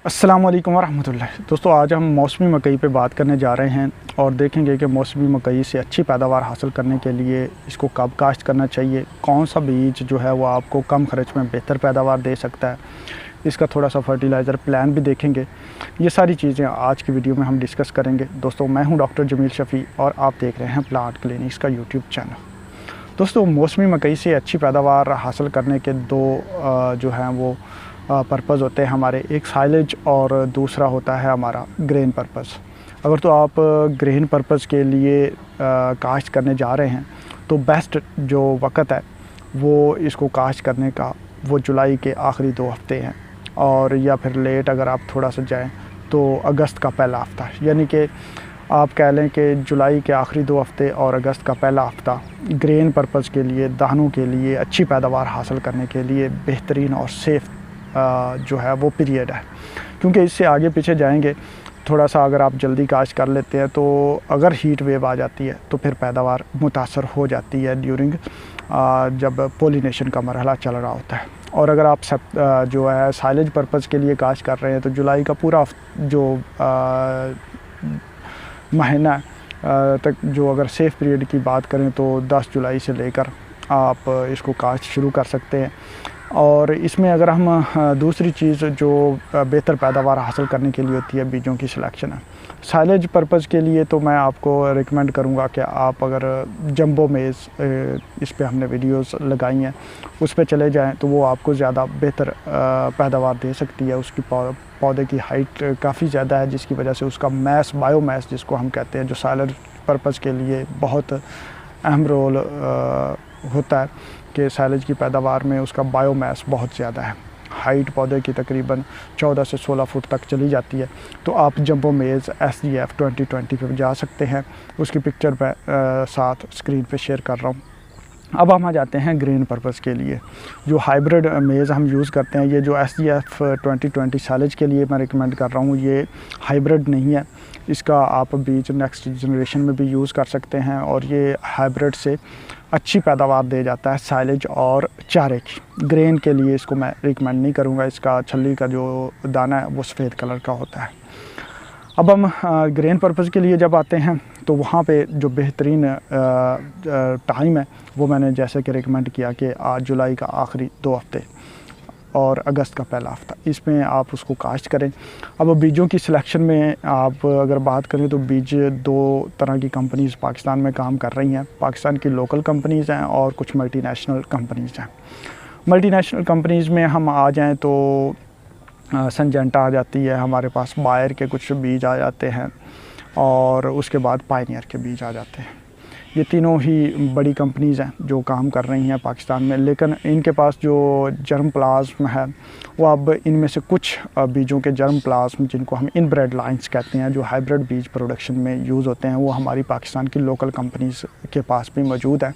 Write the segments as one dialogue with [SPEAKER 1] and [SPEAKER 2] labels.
[SPEAKER 1] अस्सलाम वालेकुम वरहमतुल्लाह। दोस्तों, आज हम मौसमी मकई पे बात करने जा रहे हैं और देखेंगे कि मौसमी मकई से अच्छी पैदावार हासिल करने के लिए इसको कब काश्त करना चाहिए, कौन सा बीज जो है वो आपको कम खर्च में बेहतर पैदावार दे सकता है, इसका थोड़ा सा फर्टिलाइज़र प्लान भी देखेंगे। ये सारी चीज़ें आज की वीडियो में हम डिस्कस करेंगे। दोस्तों, मैं हूँ डॉक्टर जमील शफ़ी और आप देख रहे हैं प्लांट क्लिनिक्स का यूट्यूब चैनल। दोस्तों, मौसमी मकई से अच्छी पैदावार हासिल करने के दो जो हैं वो पर्पज़ होते हैं हमारे, एक साइलेज और दूसरा होता है हमारा ग्रेन पर्पज़। अगर तो आप ग्रेन पर्पज़ के लिए काश्त करने जा रहे हैं तो बेस्ट जो वक़्त है वो इसको काश्त करने का वो जुलाई के आखिरी 2 हफ़्ते हैं, और या फिर लेट अगर आप थोड़ा सा जाएं तो अगस्त का पहला हफ़्ता, यानी कि आप कह लें कि जुलाई के आखिरी 2 हफ़्ते और अगस्त का पहला हफ़्ता ग्रेन पर्पज़ के लिए, दानों के लिए अच्छी पैदावार हासिल करने के लिए बेहतरीन और सेफ़ जो है वो पीरियड है। क्योंकि इससे आगे पीछे जाएंगे थोड़ा सा, अगर आप जल्दी काश्त कर लेते हैं तो अगर हीट वेव आ जाती है तो फिर पैदावार मुतासर हो जाती है ड्यूरिंग जब पोलिनेशन का मरहला चल रहा होता है। और अगर आप सब जो है साइलेज पर्पज़ के लिए काश्त कर रहे हैं तो जुलाई का पूरा जो महीना तक, जो अगर सेफ़ पीरियड की बात करें तो 10 जुलाई से लेकर आप इसको काश्त शुरू कर सकते हैं। और इसमें अगर हम दूसरी चीज़ जो बेहतर पैदावार हासिल करने के लिए होती है, बीजों की सिलेक्शन है। साइलेज पर्पज़ के लिए तो मैं आपको रिकमेंड करूंगा कि आप अगर जंबो मेज़, इस पे हमने वीडियोस लगाई हैं, उस पे चले जाएं तो वो आपको ज़्यादा बेहतर पैदावार दे सकती है। उसकी पौधे की हाइट काफ़ी ज़्यादा है, जिसकी वजह से उसका मैस, बायोमैस जिसको हम कहते हैं, जो साइलेज पर्पज़ के लिए बहुत अहम रोल होता है कि साइलेज की पैदावार में उसका बायोमास बहुत ज़्यादा है। हाइट पौधे की तकरीबन 14 से 16 फुट तक चली जाती है। तो आप जंबो मेज़ SGF 2020 पे जा सकते हैं, उसकी पिक्चर पे साथ स्क्रीन पे शेयर कर रहा हूँ। अब हम आ जाते हैं ग्रेन पर्पज़ के लिए। जो हाइब्रिड मेज़ हम यूज़ करते हैं, ये जो SGF 2020 साइलेज के लिए मैं रिकमेंड कर रहा हूँ, ये हाइब्रिड नहीं है। इसका आप बीज नेक्स्ट जनरेशन में भी यूज़ कर सकते हैं और ये हाइब्रिड से अच्छी पैदावार दे जाता है साइलेज और चारे की। ग्रेन के लिए इसको मैं रिकमेंड नहीं करूँगा। इसका छल्ली का जो दाना है वो सफ़ेद कलर का होता है। अब हम ग्रेन पर्पज़ के लिए जब आते हैं तो वहाँ पे जो बेहतरीन टाइम है वो मैंने जैसे कि रिकमेंड किया कि आज जुलाई का आखिरी 2 हफ़्ते और अगस्त का पहला हफ़्ता, इसमें आप उसको काश्त करें। अब बीजों की सिलेक्शन में आप अगर बात करें तो बीज 2 तरह की कंपनीज़ पाकिस्तान में काम कर रही हैं। पाकिस्तान की लोकल कंपनीज़ हैं और कुछ मल्टीनेशनल कंपनीज़ हैं। मल्टीनेशनल कंपनीज़ में हम आ जाएं तो संजेंटा आ जाती है हमारे पास, बायर के कुछ बीज आ जाते हैं और उसके बाद पायनियर के बीज आ जाते हैं। ये तीनों ही बड़ी कंपनीज़ हैं जो काम कर रही हैं पाकिस्तान में, लेकिन इनके पास जो जर्म प्लाज्म है वो अब इनमें से कुछ बीजों के जर्म प्लाज्म, जिनको हम इनब्रेड लाइंस कहते हैं, जो हाइब्रिड बीज प्रोडक्शन में यूज़ होते हैं, वो हमारी पाकिस्तान की लोकल कंपनीज़ के पास भी मौजूद है।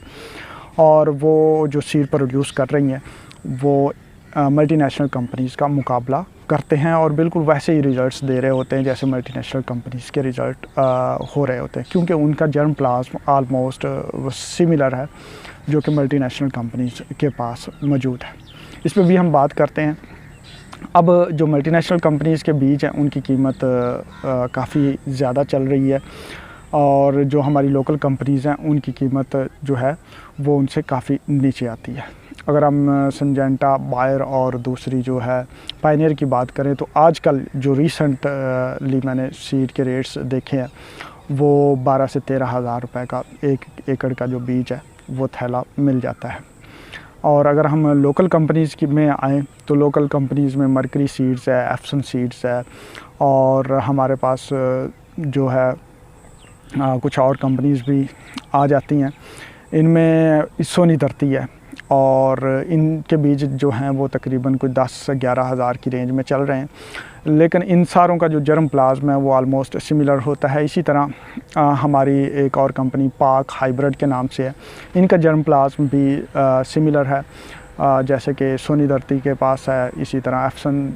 [SPEAKER 1] और वो जो सीड प्रोड्यूस कर रही हैं वो मल्टीनेशनल कंपनीज़ का मुकाबला करते हैं और बिल्कुल वैसे ही रिज़ल्ट्स दे रहे होते हैं जैसे मल्टीनेशनल कंपनीज़ के रिज़ल्ट हो रहे होते हैं, क्योंकि उनका जर्म प्लाज्म आलमोस्ट सिमिलर है जो कि मल्टीनेशनल कंपनीज़ के पास मौजूद है। इस पर भी हम बात करते हैं। अब जो मल्टीनेशनल कंपनीज़ के बीज हैं उनकी कीमत काफ़ी ज़्यादा चल रही है और जो हमारी लोकल कंपनीज़ हैं उनकी कीमत जो है वो उनसे काफ़ी नीचे आती है। अगर हम संजेंटा, बायर और दूसरी जो है पायनियर की बात करें तो आजकल जो रिसेंटली मैंने सीड के रेट्स देखे हैं वो 12 से 13 हज़ार रुपये का 1 एकड़ का जो बीज है वो थैला मिल जाता है। और अगर हम लोकल कंपनीज़ की में आएँ तो लोकल कंपनीज़ में मर्करी सीड्स है, एप्सन सीड्स है, और हमारे पास जो है कुछ और कंपनीज़ भी आ जाती हैं। इनमें सोनी धरती है और इनके बीज जो हैं वो तकरीबन कोई 10 से 11 हज़ार की रेंज में चल रहे हैं, लेकिन इन सारों का जो जर्म प्लाज्म है वो आलमोस्ट सिमिलर होता है। इसी तरह हमारी एक और कंपनी पाक हाइब्रिड के नाम से है, इनका जर्म प्लाज्म भी सिमिलर है जैसे कि सोनी धरती के पास है। इसी तरह एप्सन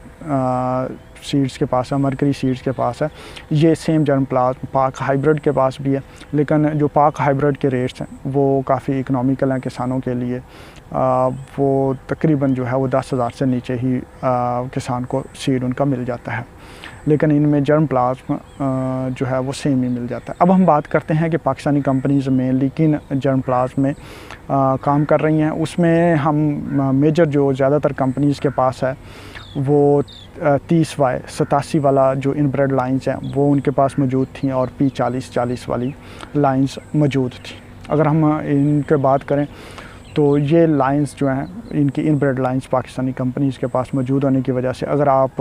[SPEAKER 1] सीड्स के पास है, मरकरी सीड्स के पास है। ये सेम जर्मप्लाज्म पाक हाइब्रिड के पास भी है, लेकिन जो पाक हाइब्रिड के रेट्स हैं वो काफ़ी इकनॉमिकल हैं किसानों के लिए। वो तकरीबन जो है वो 10,000 से नीचे ही किसान को सीड उनका मिल जाता है, लेकिन इनमें जर्मप्लाज्म जो है वो सेम ही मिल जाता है। अब हम बात करते हैं कि पाकिस्तानी कंपनीज़ मेनली किन जर्मप्लाज्म में काम कर रही हैं। उसमें हम मेजर जो ज़्यादातर कंपनीज़ के पास है वो 30Y 87 वाला जो इनब्रेड लाइंस हैं वो उनके पास मौजूद थी, और P40 वाली लाइंस मौजूद थी। अगर हम इनके बात करें तो ये लाइंस जो हैं, इनकी इनब्रेड लाइंस पाकिस्तानी कंपनीज़ के पास मौजूद होने की वजह से अगर आप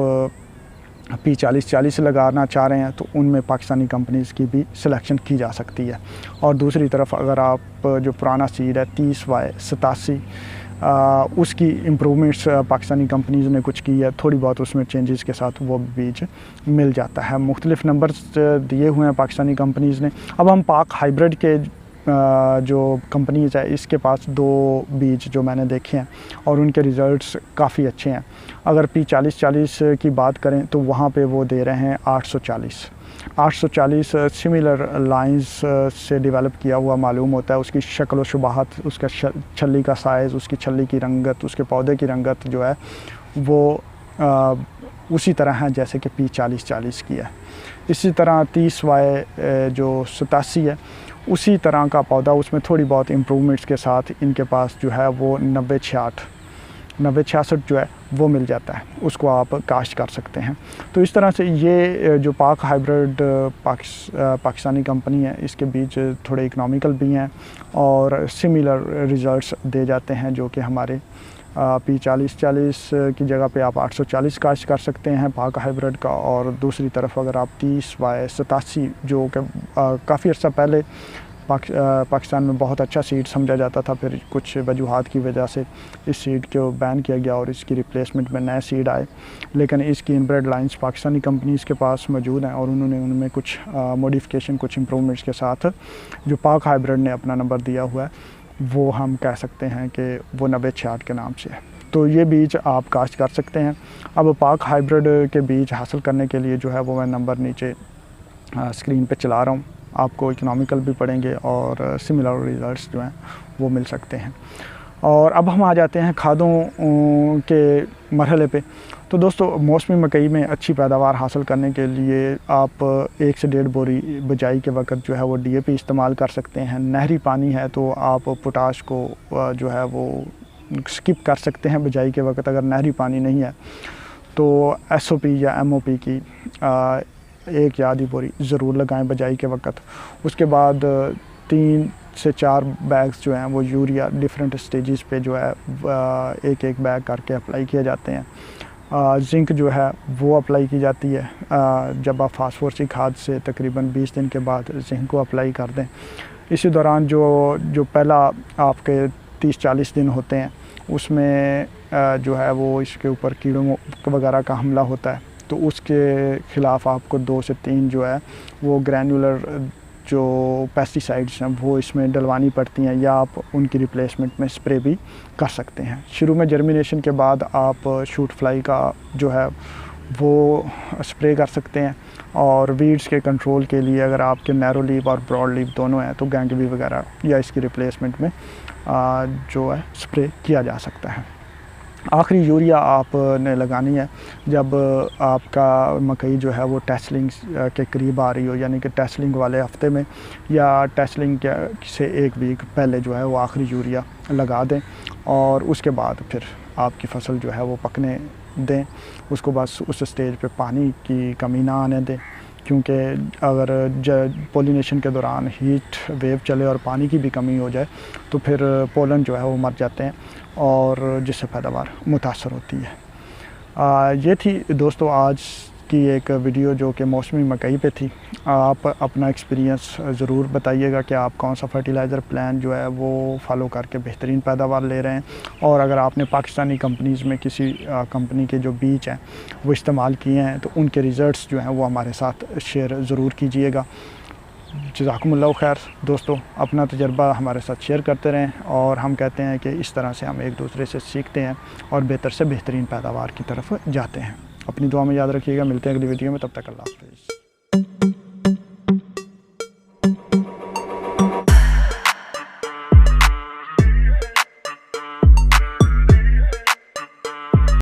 [SPEAKER 1] P40 लगाना चाह रहे हैं तो उनमें पाकिस्तानी कंपनीज़ की भी सिलेक्शन की जा सकती है। और दूसरी तरफ अगर आप जो पुराना सीड है 30Y 87 उसकी इम्प्रूवमेंट्स पाकिस्तानी कंपनीज़ ने कुछ की है, थोड़ी बहुत उसमें चेंजेस के साथ वो बीज मिल जाता है। मुख्तलिफ़ नंबर्स दिए हुए हैं पाकिस्तानी कंपनीज़ ने। अब हम पाक हाइब्रिड के जो कंपनीज़ है इसके पास 2 बीज जो मैंने देखे हैं और उनके रिज़ल्ट्स काफ़ी अच्छे हैं। अगर P40 की बात करें तो वहाँ पे वो दे रहे हैं 840 सिमिलर लाइंस से डेवलप किया हुआ मालूम होता है। उसकी शक्ल व शुबाहत, उसका छल्ली का साइज़, उसकी छल्ली की रंगत, उसके पौधे की रंगत जो है वो उसी तरह है जैसे कि P40 की है। इसी तरह 30Y जो 87 है उसी तरह का पौधा, उसमें थोड़ी बहुत इम्प्रूवमेंट्स के साथ इनके पास जो है वो 90-66 जो है वो मिल जाता है, उसको आप काश्त कर सकते हैं। तो इस तरह से ये जो पाक हाइब्रिड पाकिस्तानी कंपनी है इसके बीज थोड़े इकनॉमिकल भी हैं और सिमिलर रिज़ल्ट्स दे जाते हैं, जो कि हमारे P40 की जगह पे आप 840 काश्त कर सकते हैं पाक हाइब्रिड का। और दूसरी तरफ अगर आप 30Y 87 जो कि काफ़ी अर्सा पहले पाकिस्तान में बहुत अच्छा सीड समझा जाता था, फिर कुछ वजूहात की वजह से इस सीड को बैन किया गया और इसकी रिप्लेसमेंट में नए सीड आए, लेकिन इसकी इनब्रेड लाइंस पाकिस्तानी कंपनीज़ के पास मौजूद हैं और उन्होंने उनमें कुछ मॉडिफिकेशन, कुछ इम्प्रूवमेंट्स के साथ जो पाक हाइब्रिड ने अपना नंबर दिया हुआ है वो हम कह सकते हैं कि वो 90-66 के नाम से है। तो ये बीज आप काश्त कर सकते हैं। अब पाक हाइब्रिड के बीज हासिल करने के लिए जो है वो मैं नंबर नीचे स्क्रीन पे चला रहा हूँ, आपको इकोनॉमिकल भी पड़ेंगे और सिमिलर रिज़ल्ट्स जो हैं वो मिल सकते हैं। और अब हम आ जाते हैं खादों के मरहले पे। तो दोस्तों, मौसमी मकई में अच्छी पैदावार हासिल करने के लिए आप 1 से 1.5 बोरी बिजाई के वक्त जो है वो DAP इस्तेमाल कर सकते हैं। नहरी पानी है तो आप पोटाश को जो है वो स्किप कर सकते हैं बिजाई के वक्त। अगर नहरी पानी नहीं है तो SOP या MOP की 1 या आधी बोरी ज़रूर लगाएं बिजाई के वक्त। उसके बाद 3 से 4 बैग्स जो हैं वो यूरिया डिफरेंट स्टेजेस पे जो है एक बैग करके अप्लाई किए जाते हैं। जिंक जो है वो अप्लाई की जाती है जब आप फास्फोरस की खाद से तकरीबन 20 दिन के बाद जिंक को अप्लाई कर दें। इसी दौरान जो पहला आपके 30-40 दिन होते हैं उसमें जो है वो इसके ऊपर कीड़ों वगैरह का हमला होता है, तो उसके ख़िलाफ़ आपको 2 से 3 जो है वो ग्रैनुलर जो पेस्टिसाइड्स हैं वो इसमें डलवानी पड़ती हैं, या आप उनकी रिप्लेसमेंट में स्प्रे भी कर सकते हैं। शुरू में जर्मिनेशन के बाद आप शूट फ्लाई का जो है वो स्प्रे कर सकते हैं। और वीड्स के कंट्रोल के लिए अगर आपके नैरो लीफ और ब्रॉड लीफ दोनों हैं तो गैंगवी वगैरह या इसकी रिप्लेसमेंट में जो है स्प्रे किया जा सकता है। आखिरी यूरिया आपने लगानी है जब आपका मकई जो है वो टेस्लिंग के करीब आ रही हो, यानी कि टेस्लिंग वाले हफ्ते में या टेस्लिंग से 1 वीक पहले जो है वो आखिरी यूरिया लगा दें और उसके बाद फिर आपकी फसल जो है वो पकने दें। उसको बस उस स्टेज पे पानी की कमी ना आने दें, क्योंकि अगर पोलिनेशन के दौरान हीट वेव चले और पानी की भी कमी हो जाए तो फिर पोलन जो है वो मर जाते हैं और जिससे पैदावार मुतासर होती है। ये थी दोस्तों आज की एक वीडियो जो कि मौसमी मकई पे थी। आप अपना एक्सपीरियंस ज़रूर बताइएगा कि आप कौन सा फर्टिलाइज़र प्लान जो है वो फॉलो करके बेहतरीन पैदावार ले रहे हैं, और अगर आपने पाकिस्तानी कंपनीज़ में किसी कंपनी के जो बीज हैं वो इस्तेमाल किए हैं तो उनके रिज़ल्ट्स जो हैं वो हमारे साथ शेयर ज़रूर कीजिएगा। जज़ाकुमुल्लाह खैर दोस्तों, अपना तजर्बा हमारे साथ शेयर करते रहें और हम कहते हैं कि इस तरह से हम एक दूसरे से सीखते हैं और बेहतर से बेहतरीन पैदावार की तरफ जाते हैं। अपनी दुआ में याद रखिएगा। मिलते हैं अगली वीडियो में, तब तक अल्लाह हाफ़िज़।